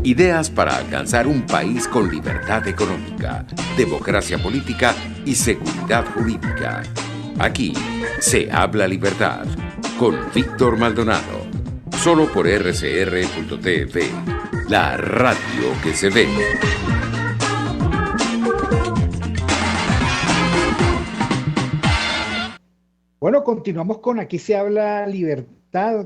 Ideas para alcanzar un país con libertad económica, democracia política y seguridad jurídica. Aquí se habla libertad con Víctor Maldonado. Solo por rcr.tv, la radio que se ve. Bueno, continuamos con Aquí se habla libertad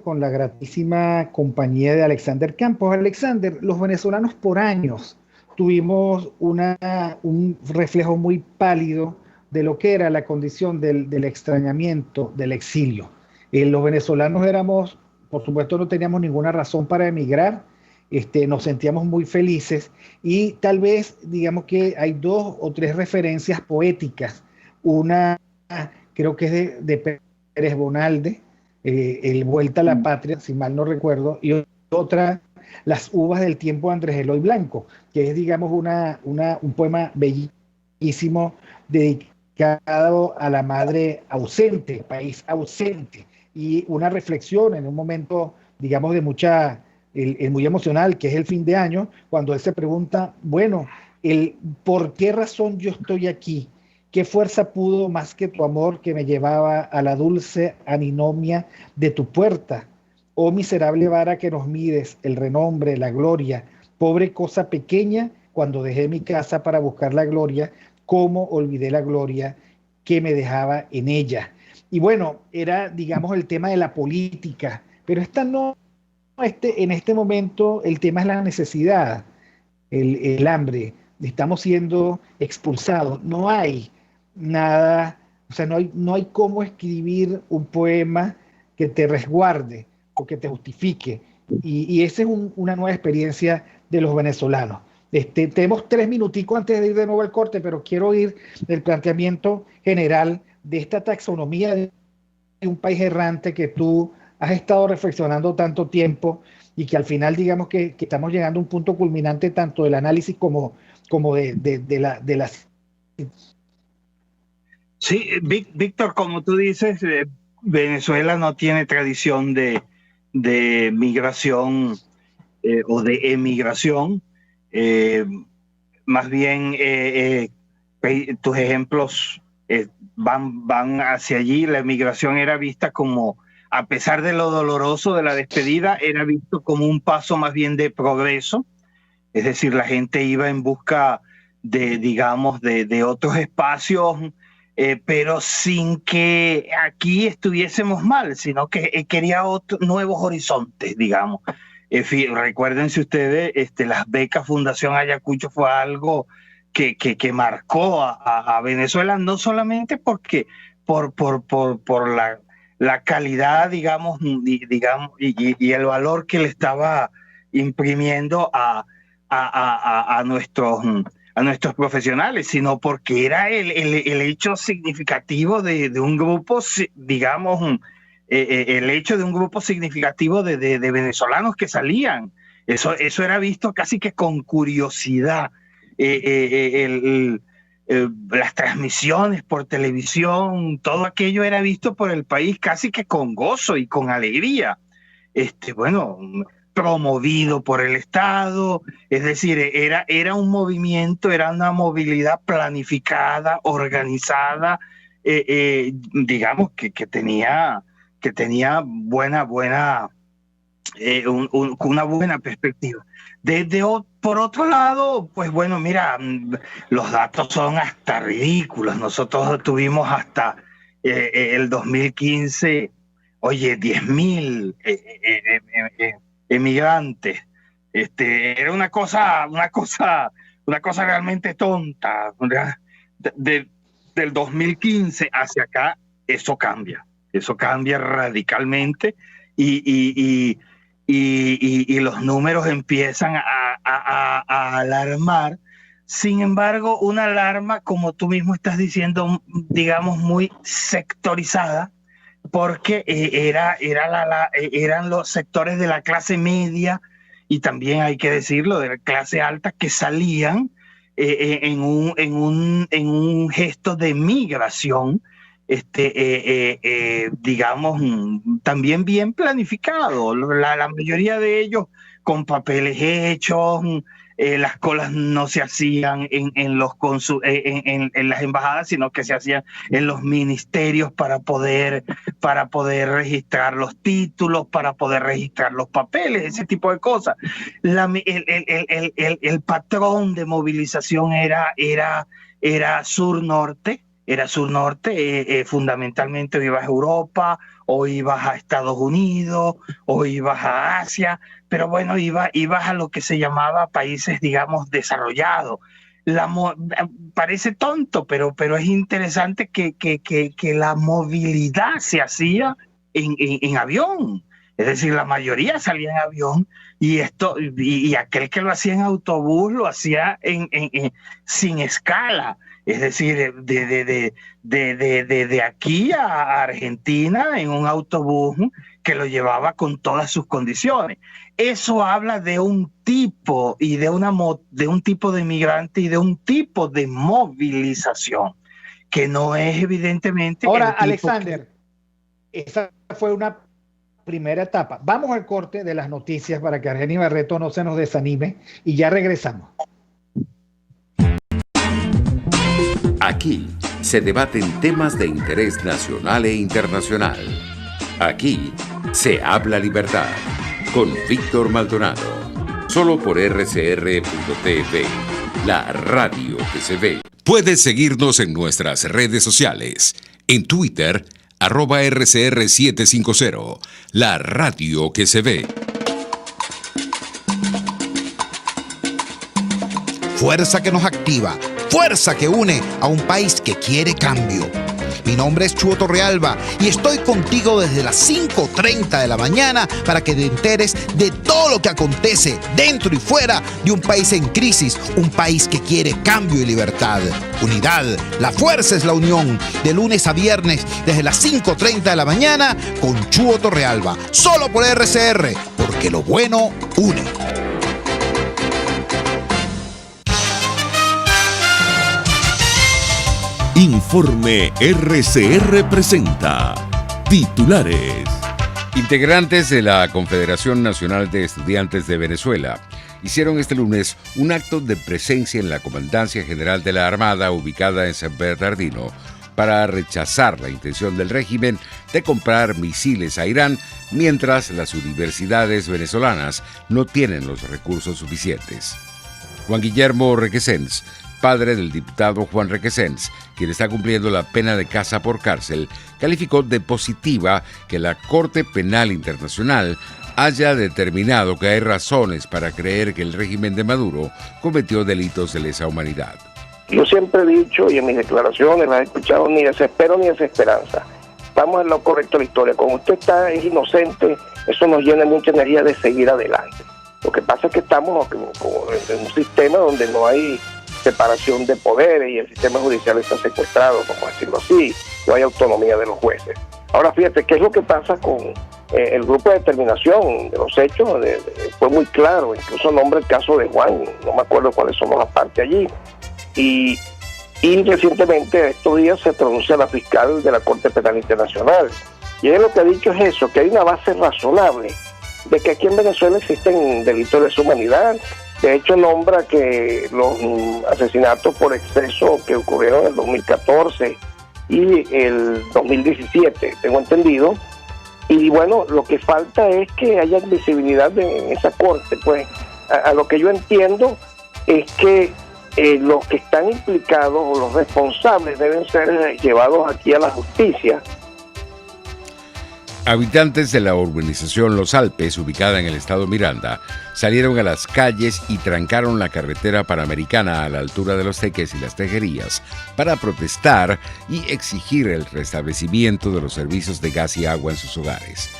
con la gratísima compañía de Alexander Campos. Alexander, los venezolanos por años tuvimos un reflejo muy pálido de lo que era la condición del extrañamiento, del exilio. Los venezolanos éramos, por supuesto, no teníamos ninguna razón para emigrar, nos sentíamos muy felices y tal vez, digamos que hay dos o tres referencias poéticas. Una creo que es de Pérez Bonalde, el Vuelta a la Patria, si mal no recuerdo, y otra, Las uvas del tiempo de Andrés Eloy Blanco, que es, digamos, un poema bellísimo dedicado a la madre ausente, país ausente, y una reflexión en un momento, digamos, de muy emocional, que es el fin de año, cuando él se pregunta, bueno, ¿por qué razón yo estoy aquí? ¿Qué fuerza pudo más que tu amor que me llevaba a la dulce aninomia de tu puerta? Oh miserable vara que nos mides, el renombre, la gloria, pobre cosa pequeña, cuando dejé mi casa para buscar la gloria, cómo olvidé la gloria que me dejaba en ella. Y bueno, era, digamos, el tema de la política, pero en este momento el tema es la necesidad, el hambre, estamos siendo expulsados, no hay nada, o sea, no hay cómo escribir un poema que te resguarde o que te justifique. Y esa es una nueva experiencia de los venezolanos. Tenemos 3 minuticos antes de ir de nuevo al corte, pero quiero oír el planteamiento general de esta taxonomía de un país errante que tú has estado reflexionando tanto tiempo y que al final digamos que estamos llegando a un punto culminante tanto del análisis como de la... Sí, Víctor, como tú dices, Venezuela no tiene tradición de migración o de emigración. Más bien, tus ejemplos van hacia allí. La emigración era vista como, a pesar de lo doloroso de la despedida, era visto como un paso más bien de progreso. Es decir, la gente iba en busca digamos, de otros espacios, pero sin que aquí estuviésemos mal, sino que quería nuevos horizontes, digamos. Recuérdense ustedes, las becas Fundación Ayacucho fue algo que marcó a Venezuela, no solamente porque por la calidad, digamos, y el valor que le estaba imprimiendo a nuestros profesionales, sino porque era el hecho significativo de un grupo, digamos, el hecho de un grupo significativo de venezolanos que salían. Eso era visto casi que con curiosidad. Las transmisiones por televisión, todo aquello era visto por el país casi que con gozo y con alegría. Bueno, promovido por el Estado, es decir, era un movimiento, era una movilidad planificada, organizada, digamos que tenía una buena perspectiva. Por otro lado, pues bueno, mira, los datos son hasta ridículos. Nosotros tuvimos hasta el 2015, oye, 10.000 emigrantes. Era una cosa realmente tonta. Del 2015 hacia acá, eso cambia radicalmente y los números empiezan a alarmar. Sin embargo, una alarma, como tú mismo estás diciendo, digamos, muy sectorizada, porque eran los sectores de la clase media y también hay que decirlo de la clase alta que salían en un gesto de migración, digamos, también bien planificado. La mayoría de ellos con papeles hechos, las colas no se hacían en las embajadas, sino que se hacían en los ministerios para poder registrar los títulos, para poder registrar los papeles, ese tipo de cosas. El patrón de movilización era sur-norte. Fundamentalmente o ibas a Europa, o ibas a Estados Unidos, o ibas a Asia, pero bueno, ibas a lo que se llamaba países, digamos, desarrollados. Parece tonto, pero es interesante que la movilidad se hacía en avión. Es decir, la mayoría salía en avión y aquel que lo hacía en autobús lo hacía sin escala. Es decir, de aquí a Argentina en un autobús que lo llevaba con todas sus condiciones. Eso habla de un tipo y de un tipo de migrante y de un tipo de movilización que no es evidentemente. Ahora, Alexander, esa fue una primera etapa. Vamos al corte de las noticias para que Argenis Barreto no se nos desanime y ya regresamos. Aquí se debaten temas de interés nacional e internacional. Aquí se habla libertad con Víctor Maldonado. Solo por RCR.tv, la radio que se ve. Puedes seguirnos en nuestras redes sociales. En Twitter, @RCR750, la radio que se ve. Fuerza que nos activa. Fuerza que une a un país que quiere cambio. Mi nombre es Chuo Torrealba y estoy contigo desde las 5:30 de la mañana para que te enteres de todo lo que acontece dentro y fuera de un país en crisis, un país que quiere cambio y libertad. Unidad, la fuerza es la unión. De lunes a viernes desde las 5:30 de la mañana con Chuo Torrealba. Solo por RCR, porque lo bueno une. Informe RCR presenta titulares. Integrantes de la Confederación Nacional de Estudiantes de Venezuela hicieron este lunes un acto de presencia en la Comandancia General de la Armada ubicada en San Bernardino para rechazar la intención del régimen de comprar misiles a Irán mientras las universidades venezolanas no tienen los recursos suficientes. Juan Guillermo Requesens, padre del diputado Juan Requesens, quien está cumpliendo la pena de casa por cárcel, calificó de positiva que la Corte Penal Internacional haya determinado que hay razones para creer que el régimen de Maduro cometió delitos de lesa humanidad. Yo siempre he dicho, y en mis declaraciones las he escuchado, ni desespero ni desesperanza. Estamos en lo correcto de la historia. Cuando usted es inocente, eso nos llena mucha energía de seguir adelante. Lo que pasa es que estamos en un sistema donde no hay separación de poderes y el sistema judicial está secuestrado, como decirlo así, no hay autonomía de los jueces. Ahora fíjate, ¿qué es lo que pasa con el grupo de determinación de los hechos? Fue muy claro, incluso nombra el caso de Juan, no me acuerdo cuáles somos las partes allí, y recientemente, estos días, se pronuncia la fiscal de la Corte Penal Internacional, y ella lo que ha dicho es eso, que hay una base razonable de que aquí en Venezuela existen delitos de lesa humanidad. De hecho, nombra que los asesinatos por exceso que ocurrieron en el 2014 y el 2017, tengo entendido, y bueno, lo que falta es que haya visibilidad en esa corte. Pues a lo que yo entiendo es que los que están implicados o los responsables deben ser llevados aquí a la justicia. Habitantes de la urbanización Los Alpes, ubicada en el estado Miranda, salieron a las calles y trancaron la carretera panamericana a la altura de Los Teques y Las Tejerías para protestar y exigir el restablecimiento de los servicios de gas y agua en sus hogares.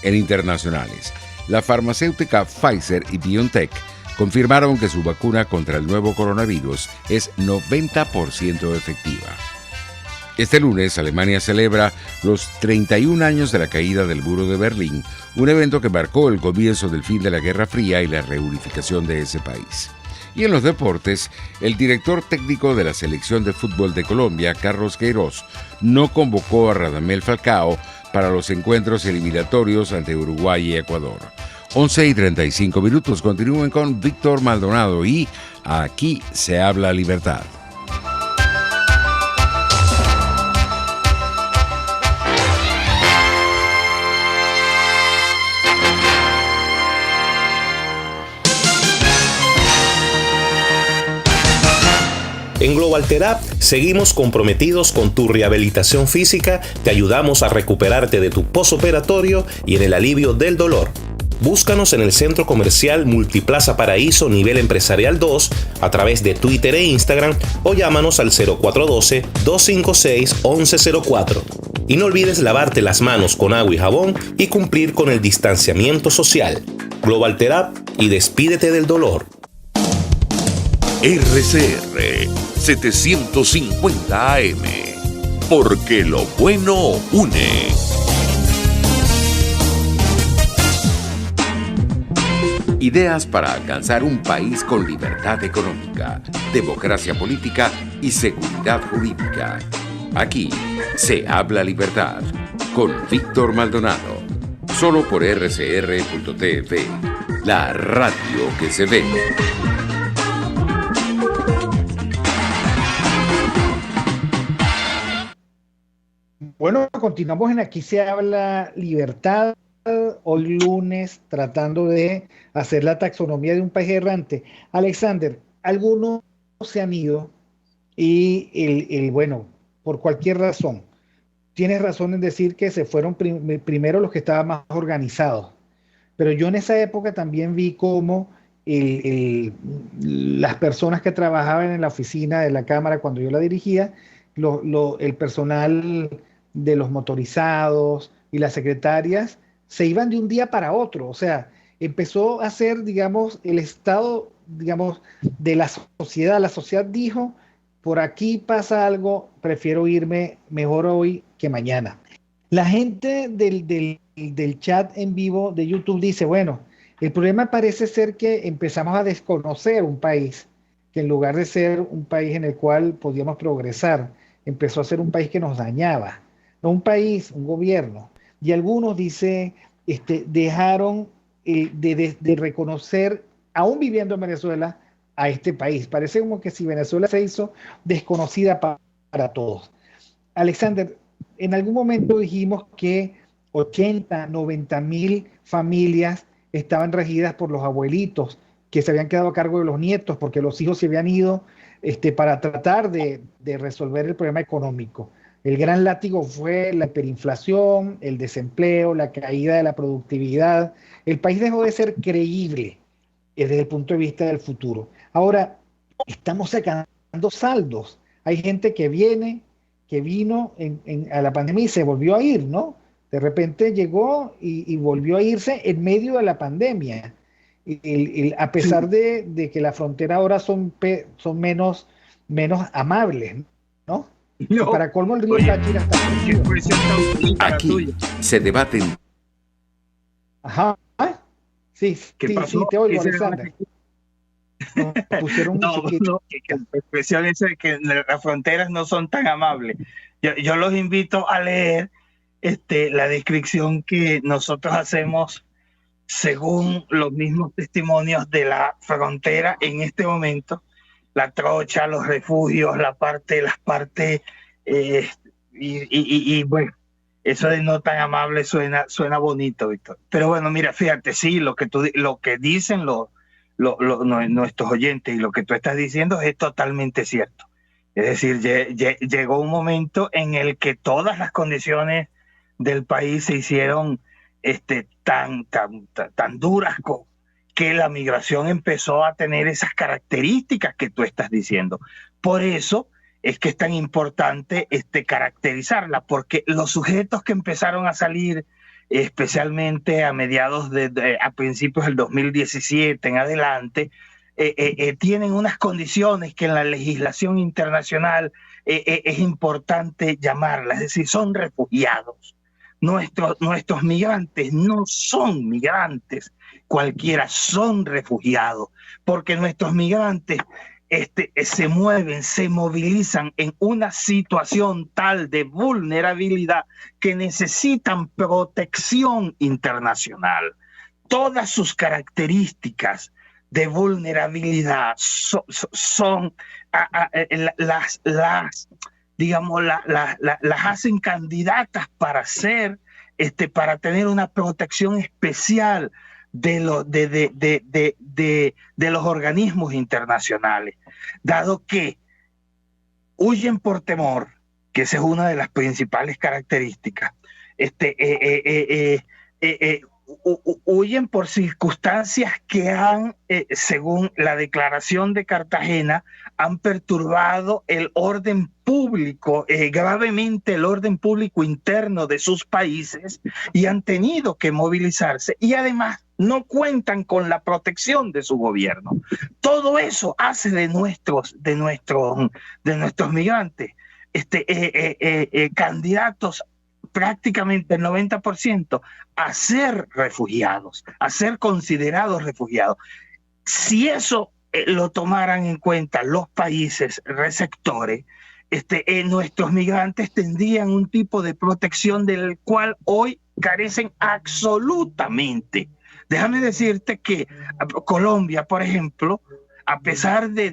En internacionales, la farmacéutica Pfizer y BioNTech confirmaron que su vacuna contra el nuevo coronavirus es 90% efectiva. Este lunes, Alemania celebra los 31 años de la caída del muro de Berlín, un evento que marcó el comienzo del fin de la Guerra Fría y la reunificación de ese país. Y en los deportes, el director técnico de la selección de fútbol de Colombia, Carlos Queiroz, no convocó a Radamel Falcao para los encuentros eliminatorios ante Uruguay y Ecuador. 11:35. Continúen con Víctor Maldonado y Aquí se habla libertad. En Global Therapy seguimos comprometidos con tu rehabilitación física, te ayudamos a recuperarte de tu posoperatorio y en el alivio del dolor. Búscanos en el Centro Comercial Multiplaza Paraíso Nivel Empresarial 2 a través de Twitter e Instagram o llámanos al 0412-256-1104. Y no olvides lavarte las manos con agua y jabón y cumplir con el distanciamiento social. Global Therapy y despídete del dolor. RCR 750 AM, porque lo bueno une. Ideas para alcanzar un país con libertad económica, democracia política y seguridad jurídica. Aquí se habla libertad con Víctor Maldonado. Solo por rcr.tv, la radio que se ve. Bueno, continuamos en Aquí se habla libertad, hoy lunes, tratando de hacer la taxonomía de un país errante. Alexander, algunos se han ido y bueno, por cualquier razón, tienes razón en decir que se fueron primero los que estaban más organizados, pero yo en esa época también vi cómo las personas que trabajaban en la oficina de la Cámara cuando yo la dirigía, el personal de los motorizados y las secretarias se iban de un día para otro. O sea, empezó a ser, digamos, el estado, digamos, de la sociedad. La sociedad dijo, por aquí pasa algo, prefiero irme mejor hoy que mañana. La gente del chat en vivo de YouTube dice, bueno, el problema parece ser que empezamos a desconocer un país, que en lugar de ser un país en el cual podíamos progresar, empezó a ser un país que nos dañaba. No un país, un gobierno. Y algunos, dice, dejaron de reconocer, aún viviendo en Venezuela, a este país. Parece como que si Venezuela se hizo desconocida para todos. Alexander, en algún momento dijimos que 80, 90 mil familias estaban regidas por los abuelitos, que se habían quedado a cargo de los nietos, porque los hijos se habían ido para tratar de resolver el problema económico. El gran látigo fue la hiperinflación, el desempleo, la caída de la productividad. El país dejó de ser creíble desde el punto de vista del futuro. Ahora, estamos sacando saldos. Hay gente que vino a la pandemia y se volvió a ir, ¿no? De repente llegó y volvió a irse en medio de la pandemia. A pesar de que la frontera ahora son menos amables, ¿no? No. Para colmo, el río Táchira está crecido. Aquí se debaten. Ajá. Sí, ¿Qué sí, pasó? sí, te oigo, Alexander. No, pusieron que la expresión esa de que las fronteras no son tan amables. Yo los invito a leer la descripción que nosotros hacemos según los mismos testimonios de la frontera en este momento. La trocha, los refugios, las partes, y bueno, eso de no tan amable suena bonito, Víctor. Pero bueno, mira, fíjate, sí, lo que dicen nuestros oyentes y lo que tú estás diciendo es totalmente cierto. Es decir, llegó un momento en el que todas las condiciones del país se hicieron tan duras que la migración empezó a tener esas características que tú estás diciendo. Por eso es que es tan importante caracterizarla, porque los sujetos que empezaron a salir, especialmente a a principios del 2017 en adelante, tienen unas condiciones que en la legislación internacional es importante llamarlas, es decir, son refugiados. Nuestros migrantes no son migrantes cualquiera, son refugiados, porque nuestros migrantes se mueven, se movilizan en una situación tal de vulnerabilidad que necesitan protección internacional. todas sus características de vulnerabilidad son digamos, las hacen candidatas para ser, para tener una protección especial de los organismos internacionales, dado que huyen por temor, que esa es una de las principales características, huyen por circunstancias que han, según la Declaración de Cartagena, han perturbado el orden público, gravemente el orden público interno de sus países, y han tenido que movilizarse, y además no cuentan con la protección de su gobierno. Todo eso hace de nuestros migrantes candidatos prácticamente el 90% a ser refugiados, a ser considerados refugiados. Si eso lo tomaran en cuenta los países receptores, nuestros migrantes tendrían un tipo de protección del cual hoy carecen absolutamente. Déjame decirte que Colombia, por ejemplo, a pesar de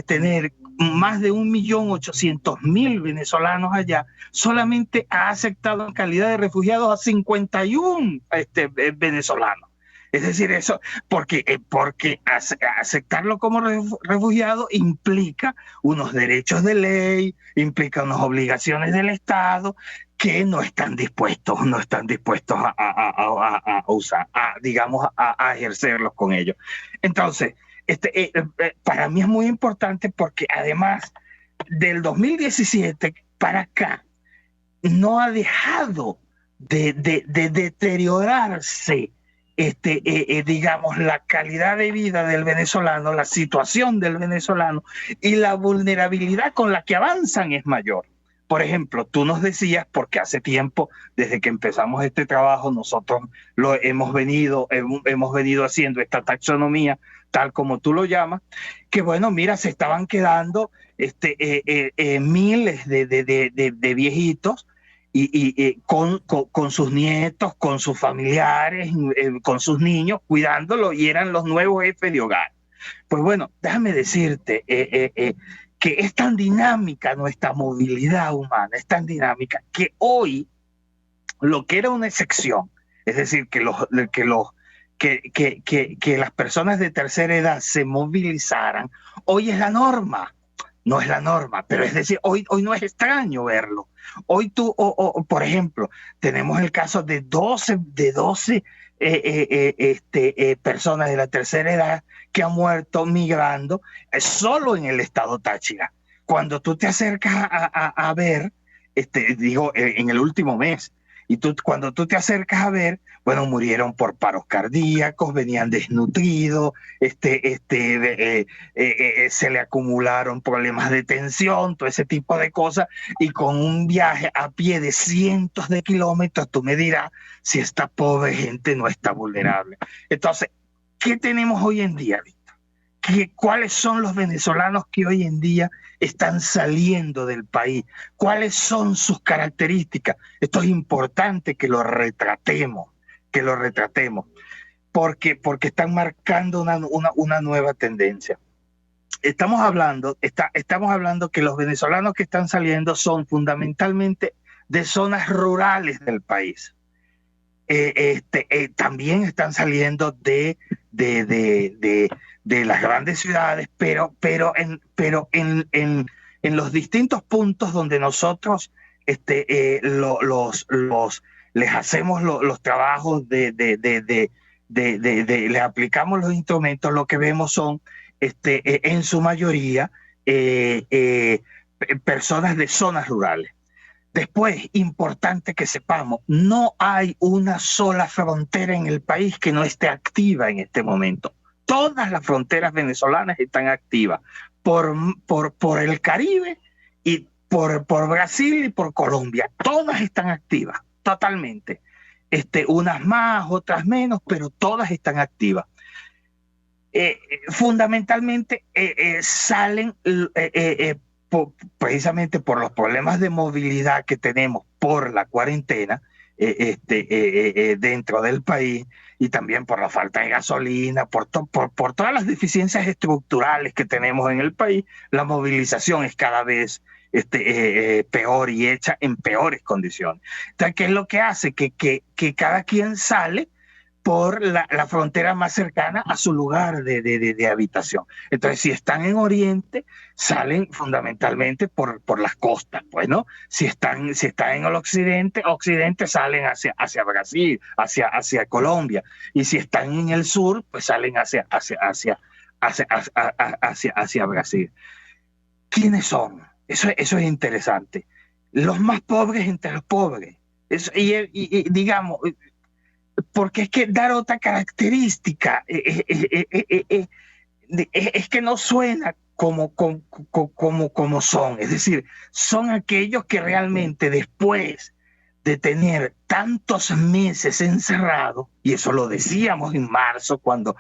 tener más de 1.800.000 venezolanos allá, solamente ha aceptado en calidad de refugiados a 51 venezolanos. Es decir, eso porque aceptarlo como refugiado implica unos derechos de ley, implica unas obligaciones del Estado que no están dispuestos a usar, digamos, a ejercerlos con ellos. Entonces, para mí es muy importante porque además del 2017 para acá no ha dejado de deteriorarse digamos, la calidad de vida del venezolano, la situación del venezolano, y la vulnerabilidad con la que avanzan es mayor. Por ejemplo, tú nos decías, porque hace tiempo, desde que empezamos este trabajo, nosotros lo hemos venido haciendo esta taxonomía, tal como tú lo llamas, que bueno, mira, se estaban quedando miles de viejitos y con sus nietos, con sus familiares, con sus niños, cuidándolo, y eran los nuevos jefes de hogar. Pues bueno, déjame decirte que es tan dinámica nuestra movilidad humana, es tan dinámica que hoy lo que era una excepción, es decir, que las personas de tercera edad se movilizaran, hoy es la norma. No es la norma, pero es decir, hoy no es extraño verlo. Hoy tú, por ejemplo, tenemos el caso de 12 personas de la tercera edad que han muerto migrando solo en el estado Táchira. Cuando tú te acercas a ver, en el último mes, y cuando tú te acercas a ver, bueno, murieron por paros cardíacos, venían desnutridos, se le acumularon problemas de tensión, todo ese tipo de cosas, y con un viaje a pie de cientos de kilómetros, tú me dirás si esta pobre gente no está vulnerable. Entonces, ¿qué tenemos hoy en día, Víctor? ¿Cuáles son los venezolanos que hoy en día están saliendo del país? ¿Cuáles son sus características? Esto es importante que lo retratemos, porque están marcando una nueva tendencia. Estamos hablando que los venezolanos que están saliendo son fundamentalmente de zonas rurales del país. También están saliendo de las grandes ciudades, pero en los distintos puntos donde nosotros les hacemos los trabajos les aplicamos los instrumentos, lo que vemos son en su mayoría personas de zonas rurales. Después, importante que sepamos, no hay una sola frontera en el país que no esté activa en este momento. Todas las fronteras venezolanas están activas por el Caribe y por Brasil y por Colombia. Todas están activas, totalmente. Unas más, otras menos, pero todas están activas. Fundamentalmente salen precisamente por los problemas de movilidad que tenemos por la cuarentena, dentro del país, y también por la falta de gasolina, por todas las deficiencias estructurales que tenemos en el país, la movilización es cada vez peor y hecha en peores condiciones. Entonces, ¿qué es lo que hace? Que cada quien sale por la frontera más cercana a su lugar de habitación. Entonces, si están en Oriente, salen fundamentalmente por las costas, pues, ¿no? Si están en el occidente salen hacia Brasil, hacia Colombia. Y si están en el sur, pues salen hacia Brasil. ¿Quiénes son? Eso es interesante. Los más pobres entre los pobres. Y digamos, porque es que dar otra característica es que no suena como son. Es decir, son aquellos que realmente después de tener tantos meses encerrados, y eso lo decíamos en marzo cuando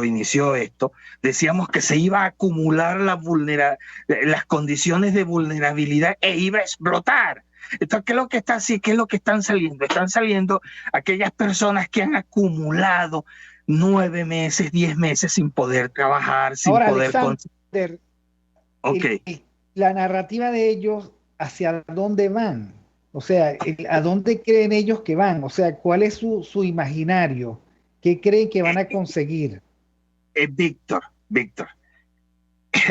inició esto, decíamos que se iba a acumular las condiciones de vulnerabilidad e iba a explotar. Entonces, ¿qué es lo que están saliendo? Están saliendo aquellas personas que han acumulado 9 meses, 10 meses sin poder trabajar, sin Ahora, poder... Alexander, la narrativa de ellos, ¿hacia dónde van? O sea, ¿a dónde creen ellos que van? O sea, ¿cuál es su imaginario? ¿Qué creen que van a conseguir? Víctor,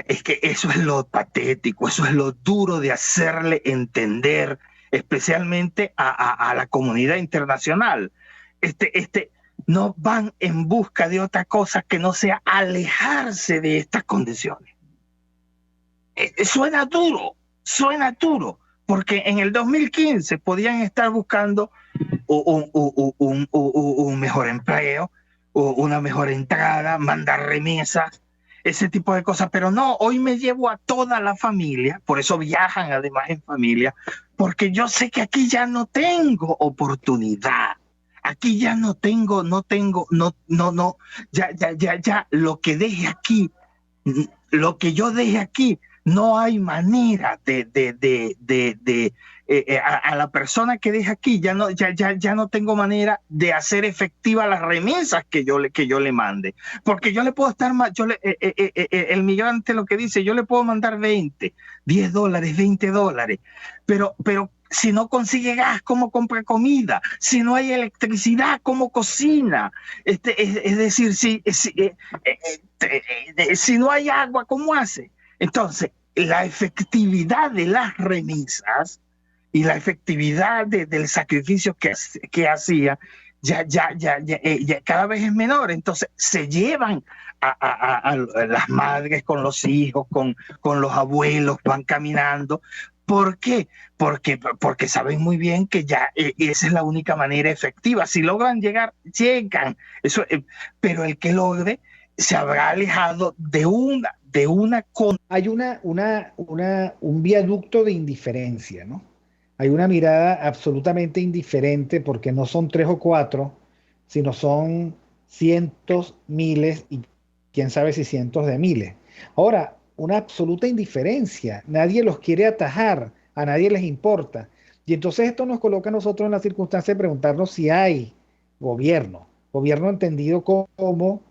es que eso es lo patético, eso es lo duro de hacerle entender, especialmente a la comunidad internacional. No van en busca de otra cosa que no sea alejarse de estas condiciones. Suena duro, porque en el 2015 podían estar buscando un mejor empleo, una mejor entrada, mandar remesas, ese tipo de cosas, pero no, hoy me llevo a toda la familia, por eso viajan además en familia, porque yo sé que aquí ya no tengo oportunidad, aquí ya ya lo que deje aquí, lo que yo deje aquí, no hay manera a la persona que deja aquí, ya no tengo manera de hacer efectiva las remesas que yo le mande, porque yo le puedo estar, el migrante lo que dice, yo le puedo mandar $20, $10, $20, pero si no consigue gas, ¿cómo compra comida? Si no hay electricidad, ¿cómo cocina? Es decir, si no hay agua, ¿cómo hace? Entonces, la efectividad de las remesas y la efectividad del sacrificio que hacía ya cada vez es menor. Entonces, se llevan a las madres con los hijos, con los abuelos, van caminando. ¿Por qué? Porque saben muy bien que ya esa es la única manera efectiva. Si logran llegar, llegan. Pero el que logre se habrá alejado de una hay un viaducto de indiferencia, ¿no? Hay una mirada absolutamente indiferente porque no son 3 o 4, sino son cientos, miles y quién sabe si cientos de miles. Ahora, una absoluta indiferencia. Nadie los quiere atajar, a nadie les importa. Y entonces esto nos coloca a nosotros en la circunstancia de preguntarnos si hay gobierno entendido como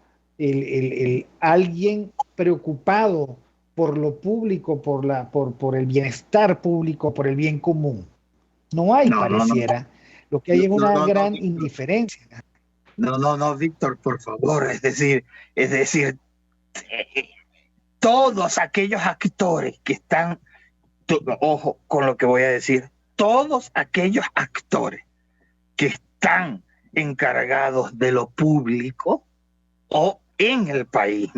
alguien preocupado por lo público, por el bienestar público, por el bien común. No hay, pareciera. No. Lo que hay es una gran indiferencia. No, Víctor, por favor. Es decir, todos aquellos actores que están, ojo con lo que voy a decir, todos aquellos actores que están encargados de lo público o en el país,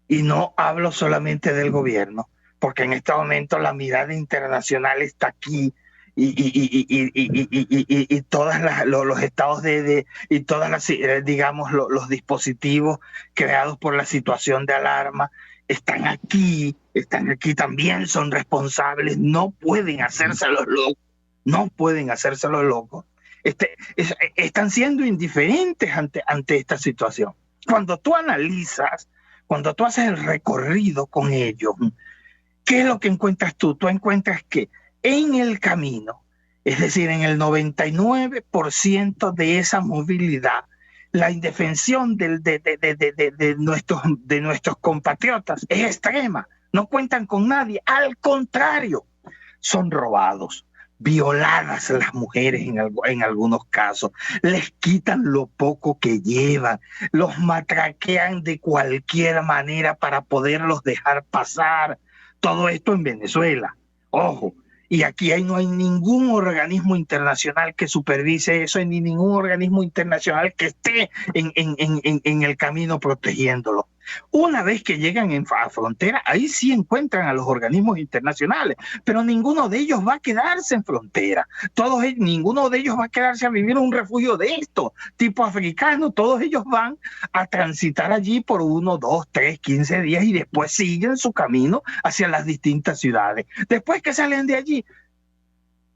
y no hablo solamente del gobierno, porque en este momento la mirada internacional está aquí y todos los estados y todas las, digamos, los dispositivos creados por la situación de alarma están aquí también, son responsables, no pueden hacerse los locos, están siendo indiferentes ante esta situación. Cuando tú analizas, cuando tú haces el recorrido con ellos, ¿qué es lo que encuentras tú? Tú encuentras que en el camino Es decir, en el 99% de esa movilidad, la indefensión de nuestros compatriotas es extrema. No cuentan con nadie. Al contrario, son robados, violadas las mujeres en algunos casos, les quitan lo poco que llevan, los matraquean de cualquier manera para poderlos dejar pasar. Todo esto en Venezuela. Ojo. Y aquí no hay ningún organismo internacional que supervise eso, ni ningún organismo internacional que esté en el camino protegiéndolo. Una vez que llegan a frontera, ahí sí encuentran a los organismos internacionales, pero ninguno de ellos va a quedarse en frontera. Ninguno de ellos va a quedarse a vivir en un refugio de esto, tipo africano. Todos ellos van a transitar allí por 1, 2, 3, 15 días y después siguen su camino hacia las distintas ciudades. Después que salen de allí,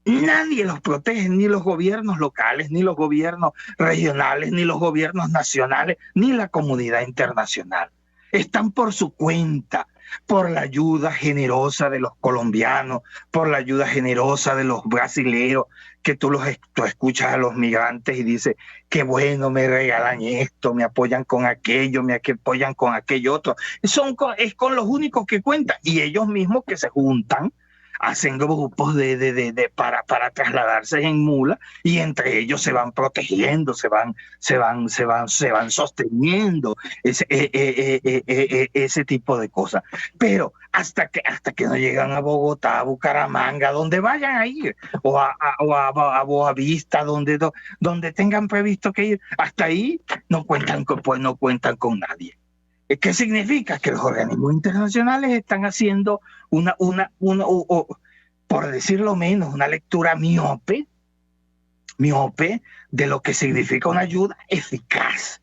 nadie los protege, ni los gobiernos locales, ni los gobiernos regionales, ni los gobiernos nacionales, ni la comunidad internacional. Están por su cuenta, por la ayuda generosa de los colombianos, por la ayuda generosa de los brasileños, que tú escuchas a los migrantes y dices, qué bueno, me regalan esto, me apoyan con aquello, me apoyan con aquello otro. Es con los únicos que cuentan, y ellos mismos que se juntan, hacen grupos para trasladarse en mula, y entre ellos se van protegiendo, se van sosteniendo ese tipo de cosas. Pero hasta que no llegan a Bogotá, a Bucaramanga, donde vayan a ir, o a Boavista, donde tengan previsto que ir, hasta ahí no cuentan con nadie. ¿Qué significa? Que los organismos internacionales están haciendo por decirlo menos, una lectura miope de lo que significa una ayuda eficaz,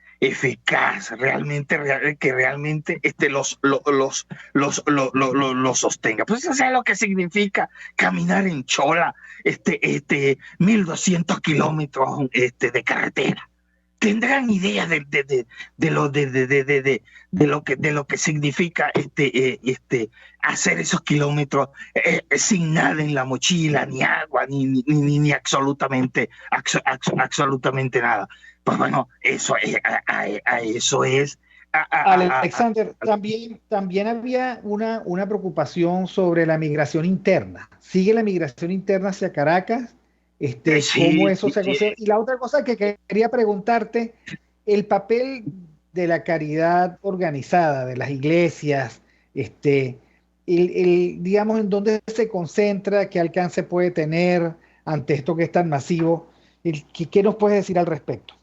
realmente los sostenga. Pues eso es lo que significa caminar en chola 1.200 kilómetros de carretera. Tendrán idea de lo que significa hacer esos kilómetros sin nada en la mochila, ni agua, ni absolutamente nada. Pues bueno, eso es. Alexander, también había una preocupación sobre la migración interna. ¿Sigue la migración interna hacia Caracas? ¿Cómo eso se hace? Y la otra cosa que quería preguntarte, el papel de la caridad organizada, de las iglesias, digamos, en dónde se concentra, qué alcance puede tener ante esto que es tan masivo. ¿Qué nos puedes decir al respecto?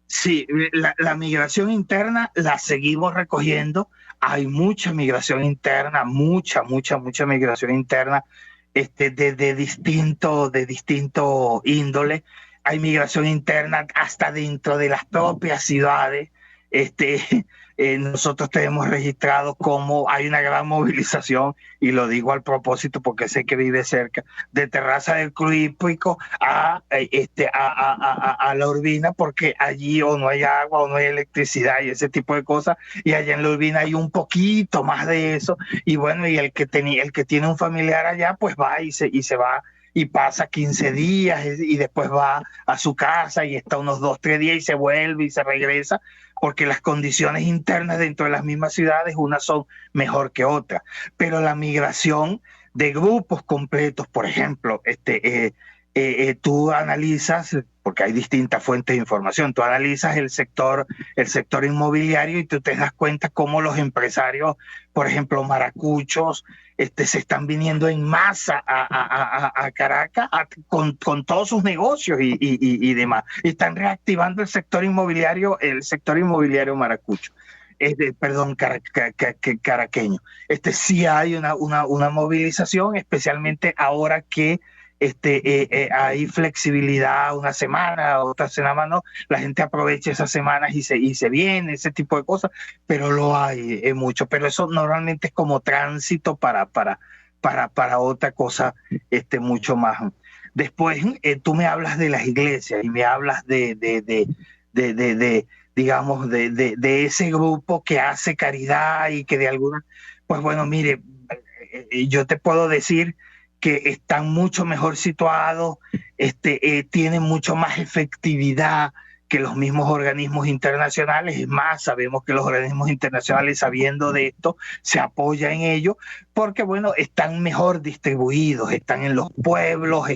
Sí, la migración interna la seguimos recogiendo. Hay mucha migración interna, mucha migración interna. De distinto índole. Hay migración interna hasta dentro de las propias ciudades. Nosotros tenemos registrado cómo hay una gran movilización, y lo digo al propósito porque sé que vive cerca, de Terraza del Club Hípico a la Urbina, porque allí o no hay agua o no hay electricidad y ese tipo de cosas, y allá en la Urbina hay un poquito más de eso, y bueno, y el que tiene un familiar allá, pues va y se va y pasa 15 días y después va a su casa y está unos 2, 3 días y se vuelve y se regresa, porque las condiciones internas dentro de las mismas ciudades, unas son mejor que otras. Pero la migración de grupos completos, por ejemplo, tú analizas, porque hay distintas fuentes de información, tú analizas el sector inmobiliario y tú te das cuenta cómo los empresarios, por ejemplo, maracuchos, se están viniendo en masa a Caracas con todos sus negocios y demás. Y están reactivando el sector inmobiliario maracucho. Caraqueño. Sí hay una movilización, especialmente ahora que hay flexibilidad, una semana, otra semana no, la gente aprovecha esas semanas y se viene, ese tipo de cosas, pero lo hay mucho, pero eso normalmente es como tránsito para otra cosa mucho más. Después tú me hablas de las iglesias y me hablas digamos, de ese grupo que hace caridad y que de alguna, pues bueno, mire, yo te puedo decir que están mucho mejor situados, tienen mucho más efectividad que los mismos organismos internacionales. Es más, sabemos que los organismos internacionales, sabiendo de esto, se apoyan en ello, porque bueno, están mejor distribuidos, están en los pueblos,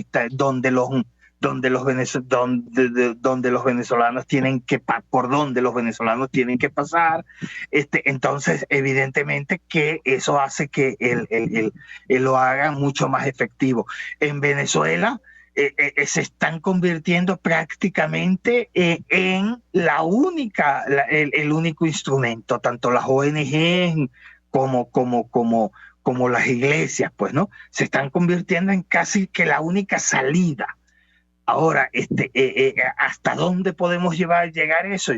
donde los venezolanos tienen que pasar. Entonces, evidentemente que eso hace que él lo haga mucho más efectivo. En Venezuela se están convirtiendo prácticamente en el único instrumento, tanto las ONG como las iglesias, pues, ¿no? Se están convirtiendo en casi que la única salida. Ahora, ¿hasta dónde podemos llevar eso?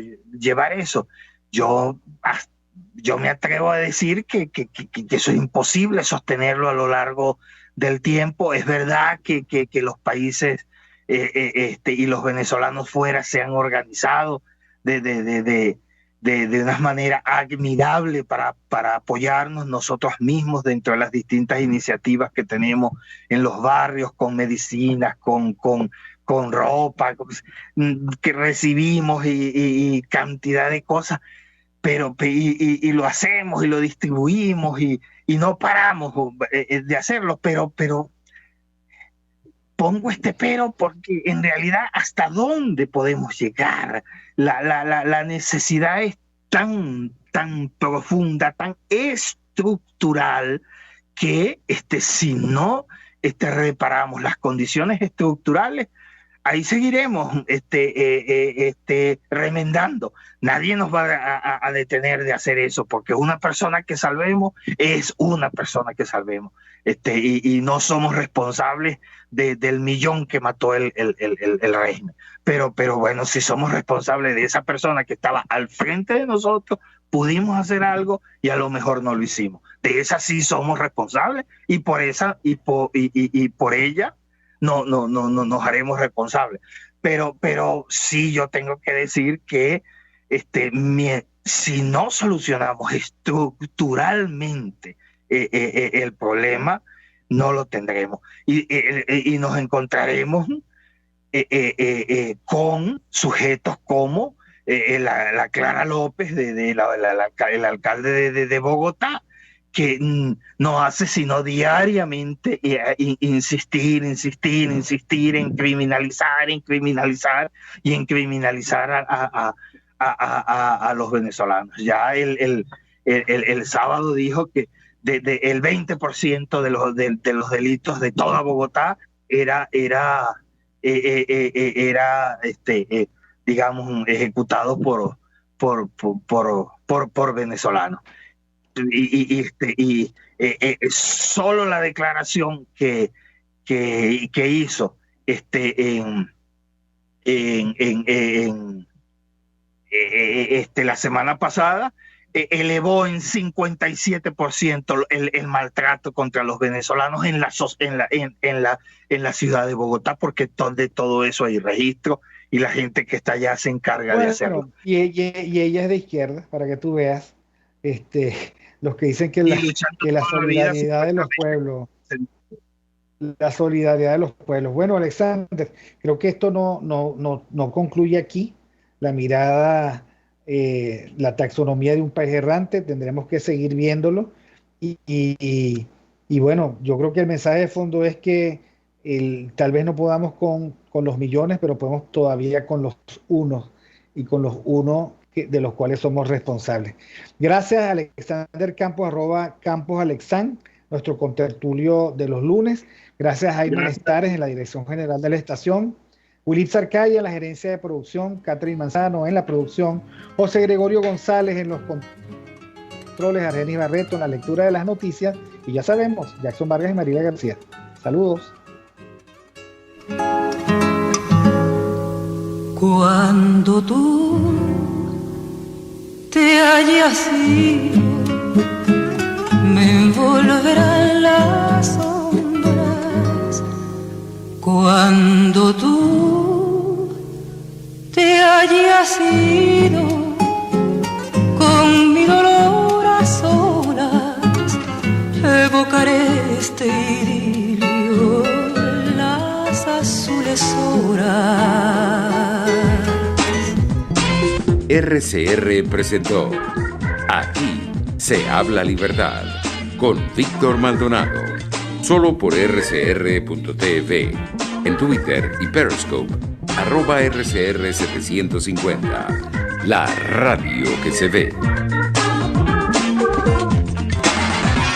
Yo me atrevo a decir que eso es imposible sostenerlo a lo largo del tiempo. Es verdad que los países y los venezolanos fuera se han organizado de una manera admirable para apoyarnos nosotros mismos dentro de las distintas iniciativas que tenemos en los barrios, con medicinas, con ropa que recibimos y cantidad de cosas, pero lo hacemos y lo distribuimos y no paramos de hacerlo, pero pongo pero porque en realidad ¿hasta dónde podemos llegar? La necesidad es tan profunda, tan estructural, que si no reparamos las condiciones estructurales, ahí seguiremos remendando. Nadie nos va a detener de hacer eso, porque una persona que salvemos es una persona que salvemos. Y no somos responsables del millón que mató el régimen. Pero bueno, si somos responsables de esa persona que estaba al frente de nosotros, pudimos hacer algo y a lo mejor no lo hicimos. De esa sí somos responsables, y por ella no nos haremos responsables. Pero sí, yo tengo que decir que si no solucionamos estructuralmente el problema, no lo tendremos. Y nos encontraremos con sujetos como la Clara López, el alcalde de Bogotá, que no hace sino diariamente insistir en criminalizar y en criminalizar a los venezolanos. Ya el sábado dijo que el 20% de los delitos de toda Bogotá era digamos, ejecutado por venezolanos. Y solo la declaración que hizo la semana pasada elevó en 57% el maltrato contra los venezolanos en la ciudad de Bogotá, porque de todo eso hay registro y la gente que está allá se encarga de hacerlo. Y ella es de izquierda, para que tú veas. Los que dicen que la solidaridad de los pueblos, la solidaridad de los pueblos. Bueno, Alexander, creo que esto no concluye aquí. La mirada, la taxonomía de un país errante, tendremos que seguir viéndolo. Y bueno, yo creo que el mensaje de fondo es que tal vez no podamos con los millones, pero podemos todavía con los unos, y con los unos de los cuales somos responsables. Gracias a Alexander Campos, @CamposAlexan, nuestro contertulio de los lunes. Gracias a Jaime Estares en la dirección general de la estación, Wilitz Arcaya en la gerencia de producción, Catherine Manzano en la producción, José Gregorio González en los controles, Argenis Barreto en la lectura de las noticias, y ya sabemos, Jackson Vargas y María García. Saludos. Cuando tú te hayas ido, me envolverán las sombras. Cuando tú te hayas ido, con mi dolor a solas evocaré este idilio. deshoras. RCR presentó Aquí se habla libertad con Víctor Maldonado. Solo por rcr.tv, en Twitter y Periscope, @RCR750. La radio que se ve.